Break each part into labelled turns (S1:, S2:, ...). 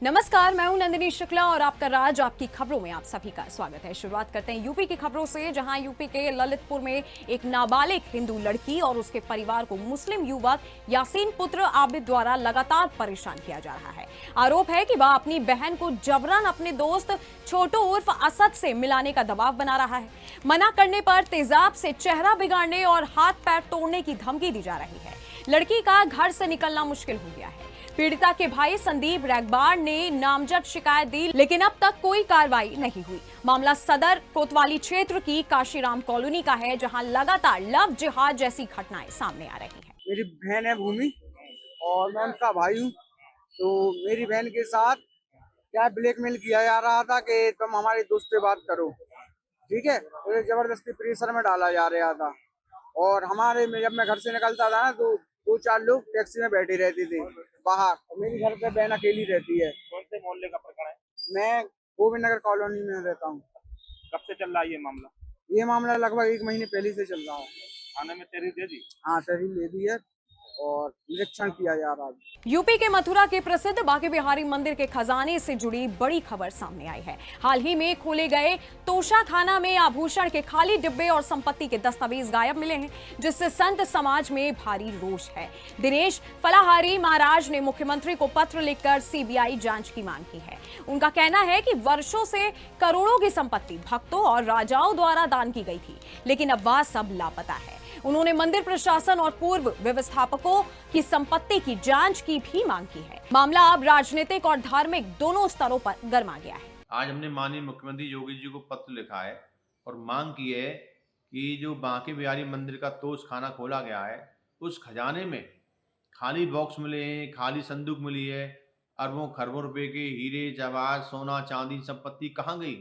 S1: नमस्कार, मैं हूं नंदिनी शुक्ला और आपका राज आपकी खबरों में आप सभी का स्वागत है। शुरुआत करते हैं यूपी की खबरों से, जहां यूपी के ललितपुर में एक नाबालिग हिंदू लड़की और उसके परिवार को मुस्लिम युवक यासीन पुत्र आबिद द्वारा लगातार परेशान किया जा रहा है। आरोप है कि वह अपनी बहन को जबरन अपने दोस्त छोटू उर्फ असद से मिलाने का दबाव बना रहा है। मना करने पर तेजाब से चेहरा बिगाड़ने और हाथ पैर तोड़ने की धमकी दी जा रही है। लड़की का घर से निकलना मुश्किल हो गया है। पीड़िता के भाई संदीप रैगबार ने नामजद शिकायत दी, लेकिन अब तक कोई कार्रवाई नहीं हुई। मामला सदर कोतवाली क्षेत्र की काशीराम कॉलोनी का है, जहां लगातार लव जिहाद जैसी घटनाएं सामने आ रही हैं।
S2: मेरी बहन है भूमि और मैं उनका भाई हूँ। तो मेरी बहन के साथ क्या ब्लैकमेल किया जा रहा था कि तुम हमारे दोस्त से बात करो, ठीक है। तो ये जबरदस्ती प्रेशर में डाला जा रहा था। और हमारे में जब मैं घर से निकलता था ना, तो दो चार लोग टैक्सी में बैठे रहते थे बाहर, और मेरी घर पे बहन अकेली रहती है।
S3: कौन से मोहल्ले का प्रकरण है?
S2: मैं गोविंद नगर कॉलोनी में रहता हूँ।
S3: कब से चल रहा है ये मामला?
S2: ये मामला लगभग 1 महीने पहले से चल रहा है।
S3: थाने में तहरीर दे दी?
S2: हाँ, सही ले दी है और निरीक्षण किया जा रहा है।
S1: यूपी के मथुरा के प्रसिद्ध बांके बिहारी मंदिर के खजाने से जुड़ी बड़ी खबर सामने आई है। हाल ही में खोले गए तोशा खाना में आभूषण के खाली डिब्बे और संपत्ति के दस्तावेज गायब मिले हैं, जिससे संत समाज में भारी रोष है। दिनेश फलाहारी महाराज ने मुख्यमंत्री को पत्र लिखकर सीबीआई जांच की मांग की है। उनका कहना है कि वर्षों से करोड़ों की संपत्ति भक्तों और राजाओं द्वारा दान की गई थी, लेकिन अब वह सब लापता है। उन्होंने मंदिर प्रशासन और पूर्व व्यवस्थापकों की संपत्ति की जांच की भी मांग की है। मामला अब राजनीतिक और धार्मिक दोनों स्तरों पर गर्मा गया है।
S4: आज हमने माननीय मुख्यमंत्री योगी जी को पत्र लिखा है और मांग की है कि जो बांके बिहारी मंदिर का तोश खाना खोला गया है, उस खजाने में खाली बॉक्स मिले हैं, खाली संदूक मिली है। अरबों खरबों रुपए के हीरे जवाहर सोना चांदी संपत्ति कहाँ गई?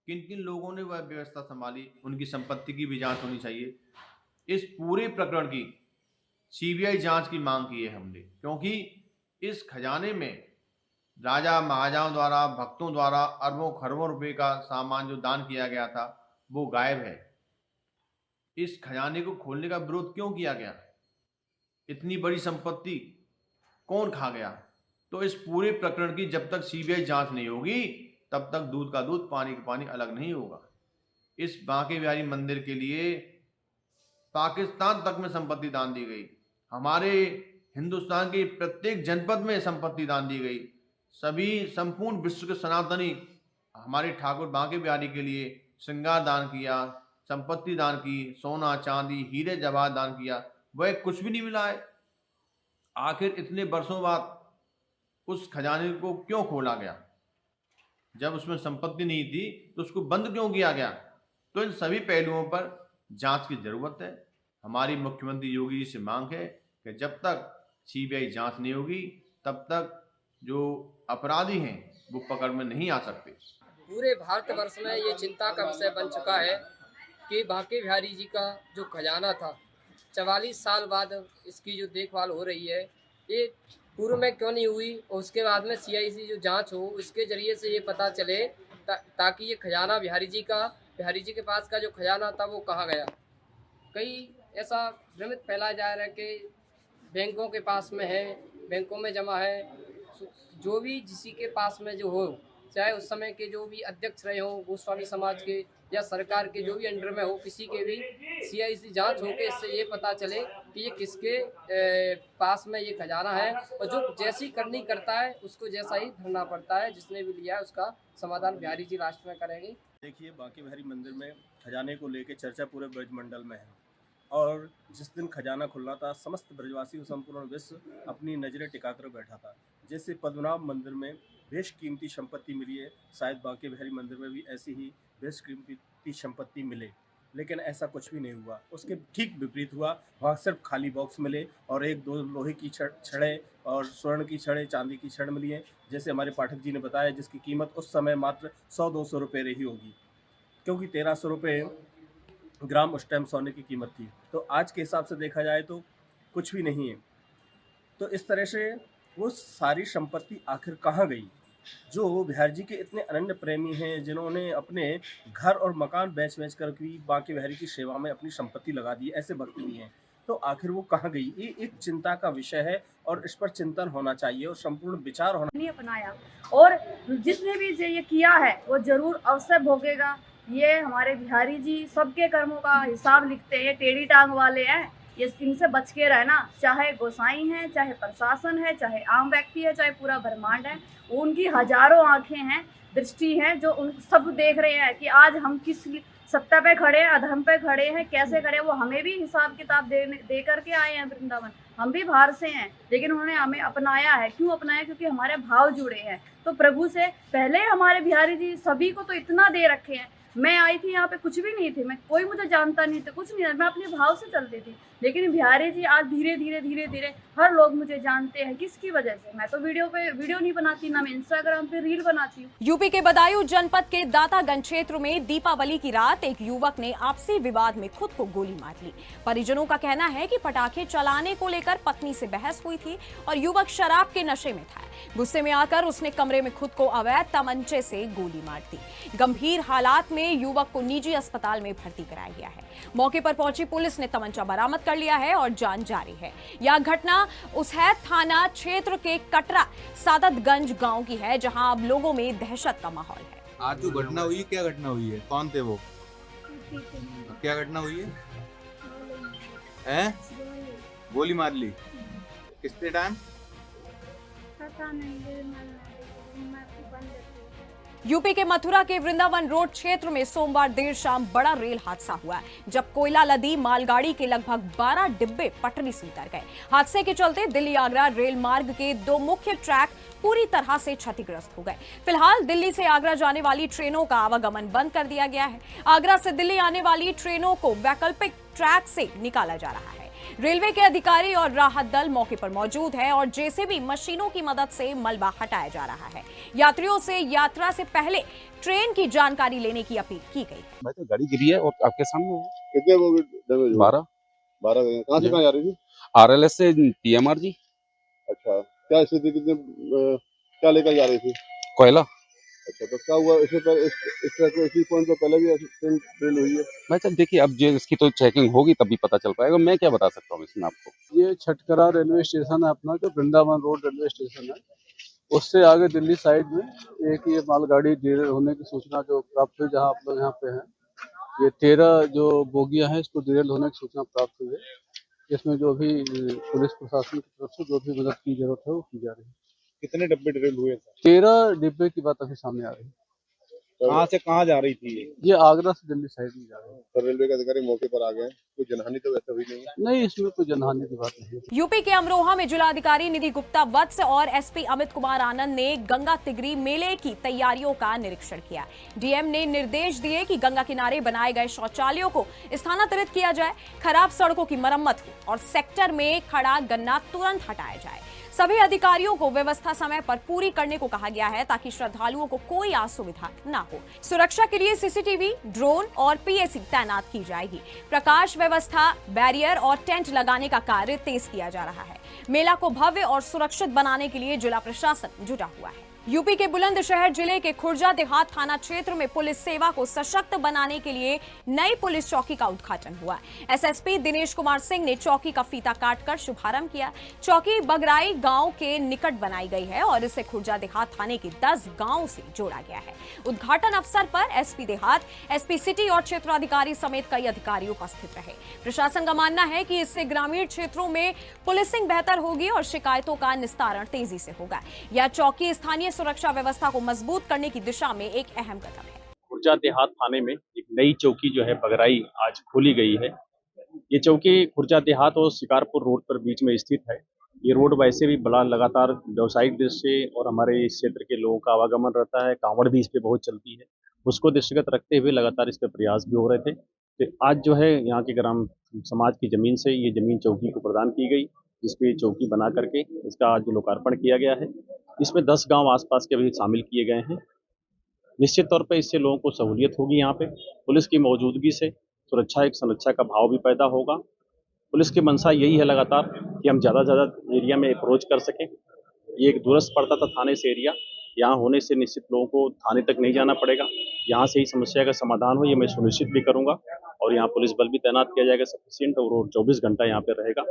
S4: किन किन लोगों ने वह व्यवस्था संभाली? उनकी संपत्ति की भी जांच होनी चाहिए। इस पूरे प्रकरण की सीबीआई जांच की मांग की है हमने, क्योंकि इस खजाने में राजा महाराजाओं द्वारा भक्तों द्वारा अरबों खरबों रुपए का सामान जो दान किया गया था वो गायब है। इस खजाने को खोलने का विरोध क्यों किया गया? इतनी बड़ी संपत्ति कौन खा गया? तो इस पूरे प्रकरण की जब तक सीबीआई जांच नहीं होगी, तब तक दूध का दूध पानी का पानी अलग नहीं होगा। इस बांके बिहारी मंदिर के लिए पाकिस्तान तक में संपत्ति दान दी गई। हमारे हिंदुस्तान के प्रत्येक जनपद में संपत्ति दान दी गई। सभी संपूर्ण विश्व के सनातनी हमारे ठाकुर बांके बिहारी के लिए श्रृंगार दान किया, संपत्ति दान की, सोना चांदी हीरे जवाहर दान किया, वह कुछ भी नहीं मिला है। आखिर इतने वर्षों बाद उस खजाने को क्यों खोला गया? जब उसमें संपत्ति नहीं थी तो उसको बंद क्यों किया गया? तो इन सभी पहलुओं पर जांच की जरूरत है। हमारी मुख्यमंत्री योगी जी से मांग है कि जब तक सीबीआई जांच नहीं होगी, तब तक जो अपराधी हैं वो पकड़ में नहीं आ सकते।
S5: पूरे भारतवर्ष में ये चिंता का विषय बन चुका है कि बांके बिहारी जी का जो खजाना था, 44 साल बाद इसकी जो देखभाल हो रही है, ये पूर्व में क्यों नहीं हुई और उसके बाद में सीआईसी जो जांच हो उसके जरिए से ये पता चले ताकि ये खजाना बिहारी जी के पास का जो खजाना था वो कहाँ गया। कई ऐसा भ्रमित फैला जा रहा है कि बैंकों के पास में है, बैंकों में जमा है। जो भी जिसी के पास में जो हो, चाहे उस समय के जो भी अध्यक्ष रहे हों गोस्वामी समाज के या सरकार के जो भी अंडर में हो, किसी के भी सीआईसी जांच होकर इससे ये पता चले कि ये किसके पास में ये खजाना है, और जो जैसी करनी करता है उसको जैसा ही धरना पड़ता है। जिसने भी लिया है उसका समाधान बिहारी जी राष्ट्र में करेंगे।
S6: देखिए, बांके बिहारी मंदिर में खजाने को लेकर चर्चा पूरे ब्रजमंडल में है, और जिस दिन खजाना खुलना था समस्त ब्रजवासी संपूर्ण विश्व अपनी नज़रें टिकाकर बैठा था। जैसे पद्मनाभ मंदिर में बेशकीमती संपत्ति मिली है, शायद बांके बिहारी मंदिर में भी ऐसी ही बेशकीमती संपत्ति मिले, लेकिन ऐसा कुछ भी नहीं हुआ। उसके ठीक विपरीत हुआ। वहाँ सिर्फ खाली बॉक्स मिले और एक दो लोहे की छड़ें और स्वर्ण की छड़ें, चांदी की छड़ मिली हैं, जैसे हमारे पाठक जी ने बताया, जिसकी कीमत उस समय मात्र 100-200 रुपये रही होगी, क्योंकि 1300 रुपये ग्राम उस टाइम सोने की कीमत थी। तो आज के हिसाब से देखा जाए तो कुछ भी नहीं है। तो इस तरह से वो सारी संपत्ति आखिर कहाँ गई? जो बिहारी जी के इतने अनन्य प्रेमी हैं, जिन्होंने अपने घर और मकान बेच कर भी बांके बिहारी की सेवा में अपनी संपत्ति लगा दी, ऐसे भक्त भी हैं। तो आखिर वो कहाँ गई? ये एक चिंता का विषय है और इस पर चिंतन होना चाहिए और संपूर्ण विचार होना
S7: नहीं अपनाया। और जिसने भी ये किया है वो जरूर अवश्य भोगेगा। ये हमारे बिहारी जी सबके कर्मों का हिसाब लिखते हैं, टेढ़ी टांग वाले हैं, ये इनसे बच के रहना। चाहे गोसाई हैं, चाहे प्रशासन है, चाहे आम व्यक्ति है, चाहे पूरा ब्रह्मांड है, उनकी हजारों आंखें हैं, दृष्टि है, जो उन सब देख रहे हैं कि आज हम किस सत्ता पे खड़े हैं, अधर्म पे खड़े हैं, कैसे खड़े हैं। वो हमें भी हिसाब किताब दे करके आए हैं वृंदावन। हम भी बाहर से हैं, लेकिन उन्होंने हमें अपनाया है। क्यों अपनाया? क्योंकि हमारे भाव जुड़े हैं। तो प्रभु से पहले हमारे बिहारी जी सभी को तो इतना दे रखे हैं। मैं आई थी यहाँ पे, कुछ भी नहीं थी, मैं कोई मुझे जानता नहीं था, कुछ नहीं था, मैं अपने भाव से चलती थी। लेकिन बिहारी जी आज धीरे धीरे हर लोग मुझे जानते हैं। किसकी वजह से? मैं तो वीडियो नहीं बनाती, ना मैं इंस्टाग्राम पे रील बनाती हूँ।
S1: यूपी के बदायूं जनपद के दातागंज क्षेत्र में दीपावली की रात एक युवक ने आपसी विवाद में खुद को गोली मार ली। परिजनों का कहना है कि पटाखे चलाने को लेकर पत्नी से बहस हुई थी और युवक शराब के नशे में था। गुस्से में आकर उसने कमरे में खुद को अवैध तमंचे से गोली मार दी। गंभीर हालात में युवक को निजी अस्पताल में भर्ती कराया गया है। मौके पर पहुंची पुलिस ने तमंचा बरामद कर लिया है और जांच जारी है। यह घटना उसहैद थाना क्षेत्र के कटरा सादतगंज गांव की है, जहां अब लोगों में दहशत का माहौल है।
S8: आज जो घटना हुई, क्या घटना हुई है? कौन थे वो? क्या घटना हुई है? हैं? गोली मार ली? कितने टाइम?
S1: यूपी के मथुरा के वृंदावन रोड क्षेत्र में सोमवार देर शाम बड़ा रेल हादसा हुआ, जब कोयला लदी मालगाड़ी के लगभग 12 डिब्बे पटरी से उतर गए। हादसे के चलते दिल्ली आगरा रेल मार्ग के 2 मुख्य ट्रैक पूरी तरह से क्षतिग्रस्त हो गए। फिलहाल दिल्ली से आगरा जाने वाली ट्रेनों का आवागमन बंद कर दिया गया है। आगरा से दिल्ली आने वाली ट्रेनों को वैकल्पिक ट्रैक से निकाला जा रहा है। रेलवे के अधिकारी और राहत दल मौके पर मौजूद है और जेसीबी मशीनों की मदद से मलबा हटाया जा रहा है। यात्रियों से यात्रा से पहले ट्रेन की जानकारी लेने की अपील की गई।
S9: भाई तो गाड़ी गिरी है और आपके सामने है।
S10: कितने वो डैमेज?
S9: 12
S10: कहाँ से कहाँ जा रही थी?
S9: आरएलएस से टीएमआर जी।
S10: अच्छा, क्या स्थिति? क्या लेकर जा रही थी?
S9: कोयला।
S10: अच्छा, तो क्या हुआ? इससे पहले इस तरह के इसी पॉइंट पर पहले भी ट्रेन फेल हुई है?
S9: भाई साहब देखिए, अब जो इसकी तो चेकिंग होगी तभी पता चल पाएगा। मैं क्या बता सकता हूँ इसमें आपको।
S11: ये छटकरा रेलवे स्टेशन है अपना, जो वृंदावन रोड रेलवे स्टेशन है, उससे आगे दिल्ली साइड में एक ये मालगाड़ी डिरेल होने की सूचना जो प्राप्त हुई, जहां आप लोग यहाँ पे हैं। ये 13 जो बोगियां हैं, इसको डिरेल होने की सूचना प्राप्त हुई है। इसमें जो भी पुलिस प्रशासन की तरफ से जो भी मदद की जरूरत है वो की जा रही है।
S10: कितने डब्बे डिरेल हुए?
S11: 13 डिब्बे की बात अभी सामने आ रही है।
S10: कहाँ से कहाँ जा रही थी
S11: ये आगरा से दिल्ली साइड में जा रही है।
S10: तो रेलवे के अधिकारी मौके पर आ गए, कोई जनहानि तो वैसे हुई नहीं है?
S11: नहीं, इसमें कोई जनहानि की बात नहीं है।
S1: यूपी के अमरोहा में जिलाधिकारी निधि गुप्ता वत्स और एसपी अमित कुमार आनंद ने गंगा तिगरी मेले की तैयारियों का निरीक्षण किया। डीएम ने निर्देश दिए कि गंगा किनारे बनाए गए शौचालयों को स्थानांतरित किया जाए, खराब सड़कों की मरम्मत हो और सेक्टर में खड़ा गन्ना तुरंत हटाया जाए। सभी अधिकारियों को व्यवस्था समय पर पूरी करने को कहा गया है, ताकि श्रद्धालुओं को कोई असुविधा न हो। सुरक्षा के लिए सीसीटीवी, ड्रोन और पीएसी तैनात की जाएगी। प्रकाश व्यवस्था, बैरियर और टेंट लगाने का कार्य तेज किया जा रहा है। मेला को भव्य और सुरक्षित बनाने के लिए जिला प्रशासन जुटा हुआ है। यूपी के बुलंदशहर जिले के खुर्जा देहात थाना क्षेत्र में पुलिस सेवा को सशक्त बनाने के लिए नई पुलिस चौकी का उद्घाटन हुआ। एसएसपी दिनेश कुमार सिंह ने चौकी का फीता काटकर शुभारंभ किया। चौकी बगराई गांव के निकट बनाई गई है और इसे खुर्जा देहात थाने के 10 गांवों से जोड़ा गया है। उद्घाटन अवसर पर एसपी देहात, एसपी सिटी और क्षेत्राधिकारी समेत कई अधिकारी उपस्थित रहे। प्रशासन का मानना है कि इससे ग्रामीण क्षेत्रों में पुलिसिंग बेहतर होगी और शिकायतों का निस्तारण तेजी से होगा। यह चौकी स्थानीय सुरक्षा व्यवस्था को मजबूत करने की दिशा में एक अहम कदम है।
S12: खुर्जा देहात थाने में एक नई चौकी जो है बगराई आज खोली गई है। ये चौकी खुर्जा देहात और शिकारपुर रोड पर बीच में स्थित है। ये रोड वैसे भी बड़ा लगातार व्यवसायिक दृष्टि और हमारे इस क्षेत्र के लोगों का आवागमन रहता है, कांवड़ भी इस पे बहुत चलती है, उसको दृष्टिगत रखते हुए लगातार इस पे प्रयास भी हो रहे थे। तो आज जो है यहाँ के ग्राम समाज की जमीन से ये जमीन चौकी को प्रदान की गई, जिसपे चौकी बना करके इसका आज लोकार्पण किया गया है। इसमें 10 गांव आसपास के भी शामिल किए गए हैं। निश्चित तौर पे इससे लोगों को सहूलियत होगी। यहाँ पे पुलिस की मौजूदगी से सुरक्षा एक संरक्षा का भाव भी पैदा होगा। पुलिस की मंशा यही है लगातार कि हम ज़्यादा से ज़्यादा एरिया में अप्रोच कर सकें। ये एक दूरस्थ पड़ता था थाने से एरिया, यहाँ होने से निश्चित लोगों को थाने तक नहीं जाना पड़ेगा। यहाँ से ही समस्या का समाधान हो, ये मैं सुनिश्चित भी करूँगा। और यहाँ पुलिस बल भी तैनात किया जाएगा सफिशिएंट, और वो 24 घंटा यहाँ पे रहेगा।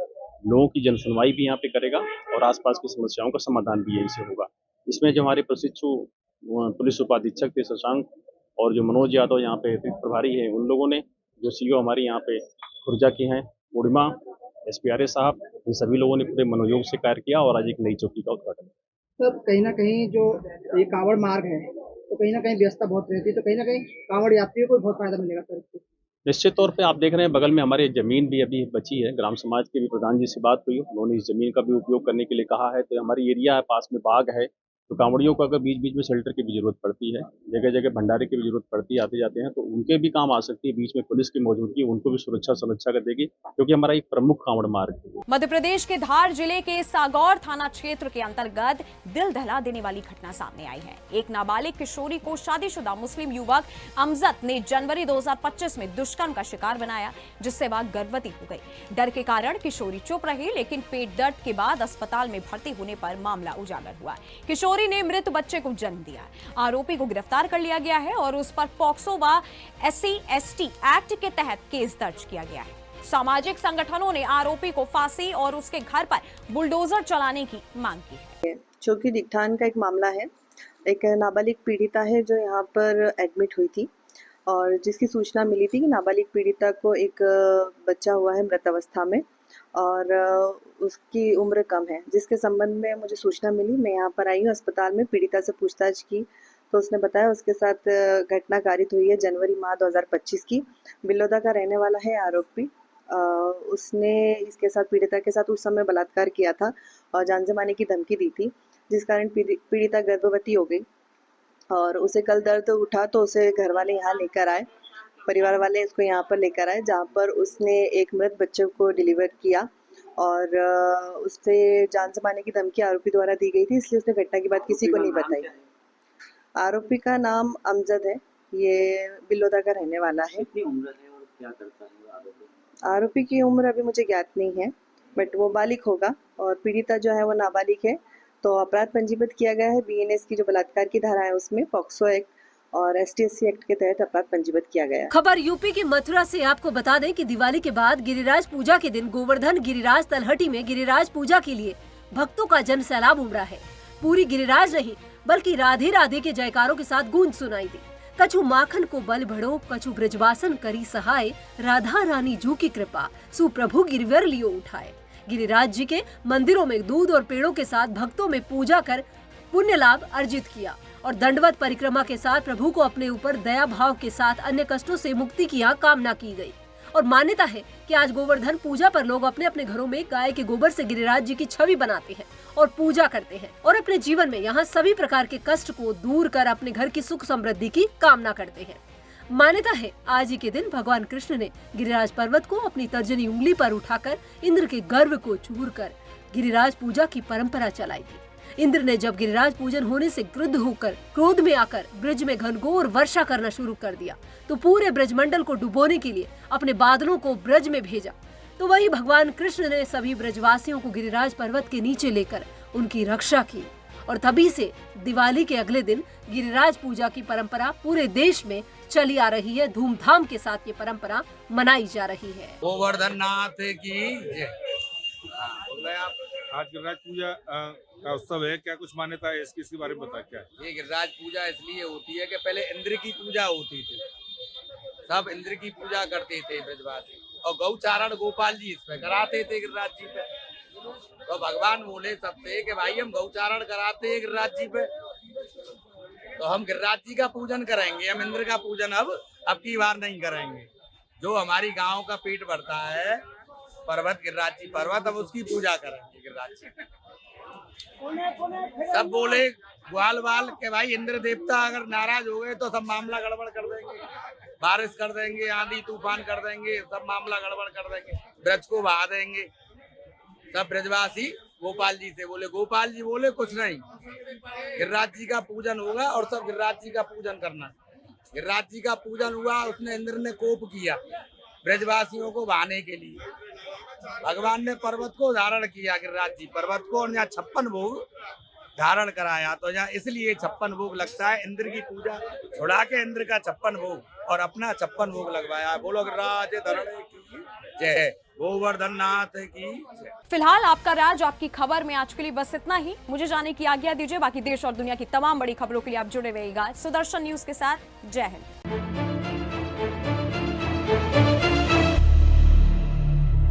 S12: लोगों की जनसुनवाई भी यहाँ पे करेगा और आसपास की समस्याओं का समाधान भी यहीं से होगा। इसमें जो हमारे प्रशिक्षु पुलिस उपाधीक्षक थे शशांक और जो मनोज यादव यहाँ पे प्रभारी है, उन लोगों ने, जो सीओ हमारे यहाँ पे खुर्जा की हैं, पूर्णिमा, एसपी साहब, इन सभी लोगों ने पूरे मनोयोग से कार्य किया और आज एक नई चौकी का उद्घाटन।
S2: तब कहीं ना कहीं जो ये कांवड़ मार्ग है तो कहीं ना कहीं व्यवस्था बहुत रहती है, तो कहीं ना कहीं कांवड़ यात्रियों को बहुत फायदा मिलेगा सर इससे।
S12: निश्चित तौर पे आप देख रहे हैं बगल में हमारी जमीन भी अभी बची है। ग्राम समाज के भी प्रधान जी से बात हुई, उन्होंने इस जमीन का भी उपयोग करने के लिए कहा है। तो हमारी एरिया है, पास में बाग है, तो कांवड़ियों को अगर बीच बीच में शेल्टर की भी जरूरत पड़ती है, जगह जगह भंडारे की भी जरूरत पड़ती है, आते जाते हैं, तो उनके भी काम आ सकती है। बीच में पुलिस की मौजूदगी उनको भी सुरक्षा कर देगी, क्योंकि हमारा एक प्रमुख कांवड़ मार्ग है।
S1: मध्य प्रदेश के धार जिले के सागौर थाना क्षेत्र के अंतर्गत दिल दहला देने वाली घटना सामने आई है। एक नाबालिग किशोरी को शादीशुदा मुस्लिम युवक अमजद ने जनवरी 2025 में दुष्कर्म का शिकार बनाया, जिससे वह गर्भवती हो गई। डर के कारण किशोरी चुप रही, लेकिन पेट दर्द के बाद अस्पताल में भर्ती होने पर मामला उजागर हुआ। किशोरी ने मृत बच्चे को जन्म दिया। आरोपी को गिरफ्तार कर लिया गया है और उस पर पॉक्सो व SC/ST एक्ट के तहत केस दर्ज किया गया है। सामाजिक संगठनों ने आरोपी को फांसी और उसके घर पर बुलडोजर चलाने की मांग की है।
S13: चौकी दिगठान का एक मामला है। एक नाबालिग पीड़िता है जो यहाँ पर एडमिट हुई थी और जिसकी सूचना मिली थी कि नाबालिग पीड़िता को एक बच्चा हुआ है मृत अवस्था में और उसकी उम्र कम है, जिसके संबंध में मुझे सूचना मिली। मैं यहाँ पर आई हूँ अस्पताल में, पीड़िता से पूछताछ की तो उसने बताया उसके साथ घटना कारित हुई है जनवरी माह 2025 की। बिल्लोदा का रहने वाला है आरोपी। उसने इसके साथ, पीड़िता के साथ उस समय बलात्कार किया था और जान से मारने की धमकी दी थी, जिस कारण पीड़िता गर्भवती हो गई और उसे कल दर्द उठा तो उसे घर वाले यहाँ लेकर आए, परिवार वाले इसको यहाँ पर लेकर आए, जहाँ पर उसने एक मृत बच्चे को डिलीवर किया और उससे जान से मारने की धमकी आरोपी द्वारा दी गई थी, इसलिए उसने घटना की बात किसी को नहीं बताई। आरोपी का नाम अमजद है, ये बिल्लोदा का रहने वाला है।
S14: कितनी उम्र है और क्या करता है आरोपी?
S13: आरोपी की उम्र अभी मुझे ज्ञात नहीं है, बट वो बालिग होगा और पीड़िता जो है वो नाबालिग है। तो अपराध पंजीबद्ध किया गया है BNS की जो बलात्कार की धारा है उसमें, पॉक्सो एक्ट और ST/SC एक्ट के तहत अपराध पंजीबद्ध किया गया है।
S15: खबर यूपी की मथुरा से। आपको बता दें कि दिवाली के बाद गिरिराज पूजा के दिन गोवर्धन गिरिराज तलहटी में गिरिराज पूजा के लिए भक्तों का जन सैलाब उमड़ा है। पूरी गिरिराज नहीं बल्कि राधे राधे के जयकारों के साथ गूंज सुनाई दी। कछु माखन को बल भड़ो, कछु ब्रजवासन करी सहाय, राधा रानी जू की कृपा, सुप्रभु गिरवर लियो उठाए। गिरिराज जी के मंदिरों में दूध और पेड़ों के साथ भक्तों में पूजा कर पुण्य लाभ अर्जित किया और दंडवत परिक्रमा के साथ प्रभु को अपने ऊपर दया भाव के साथ अन्य कष्टों से मुक्ति की कामना की गई। और मान्यता है कि आज गोवर्धन पूजा पर लोग अपने अपने घरों में गाय के गोबर से गिरिराज जी की छवि बनाते हैं और पूजा करते हैं और अपने जीवन में यहाँ सभी प्रकार के कष्ट को दूर कर अपने घर की सुख समृद्धि की कामना करते हैं। मान्यता है आज ही के दिन भगवान कृष्ण ने गिरिराज पर्वत को अपनी तर्जनी उंगली पर उठाकर इंद्र के गर्व को चूर कर गिरिराज पूजा की परंपरा चलाई थी। इंद्र ने जब गिरिराज पूजन होने से क्रुद्ध होकर क्रोध में आकर ब्रज में घनघोर वर्षा करना शुरू कर दिया तो पूरे ब्रजमंडल को डुबोने के लिए अपने बादलों को ब्रज में भेजा। तो वही भगवान कृष्ण ने सभी ब्रजवासियों को गिरिराज पर्वत के नीचे लेकर उनकी रक्षा की और तभी से दिवाली के अगले दिन गिरिराज पूजा की परंपरा पूरे देश में चली आ रही है। धूमधाम के साथ ये परंपरा मनाई जा रही है।
S16: गोवर्धन नाथ की जय।
S17: आज गिरिराज पूजा का उत्सव है, क्या कुछ मान्यता है इसके बारे में बता? क्या
S16: ये गिरिराज पूजा इसलिए होती है कि पहले इंद्र की पूजा होती थी, सब इंद्र की पूजा करते थे ब्रजवासी और गौचारण गोपाल जी इस पे कराते थे गिरिराज जी पे। तो भगवान बोले सबसे कि भाई हम गौचारण कराते हैं गिरिराज जी पे, तो हम गिरिराज जी का पूजन करेंगे, हम इंद्र का पूजन अब की बार नहीं करेंगे। जो हमारी गांव का पेट भरता है पर्वत गिरिराज जी पर्वत, अब उसकी पूजा करेंगे गिरिराज जी। सब बोले ग्वाल बाल के भाई इंद्र देवता अगर नाराज हो गए तो सब मामला गड़बड़ कर देंगे, बारिश कर देंगे, आंधी तूफान कर देंगे, सब मामला गड़बड़ कर देंगे, ब्रज को बहा देंगे। सब ब्रजवासी गोपाल जी से बोले, गोपाल जी बोले कुछ नहीं, गिरिराज जी का पूजन होगा और सब गिरिराज जी का पूजन करना। गिरिराज जी का पूजन हुआ, उसने इंद्र ने कोप किया ब्रजवासियों को बहाने के लिए। भगवान ने पर्वत को धारण किया गिरिराज जी पर्वत को, और यहाँ 56 भोग धारण कराया। तो यहाँ इसलिए 56 भोग लगता है। इंद्र की पूजा छुड़ा के इंद्र का 56 भोग और अपना 56 भोग लगवाया। बोलो गिरिराज धरण की जय, गोवर्धन नाथ की जय।
S1: फिलहाल आपका राज आपकी खबर में आज के लिए बस इतना ही। मुझे जाने की आज्ञा दीजिए। बाकी देश और दुनिया की तमाम बड़ी खबरों के लिए आप जुड़े रहिएगा सुदर्शन न्यूज के साथ। जय हिंद।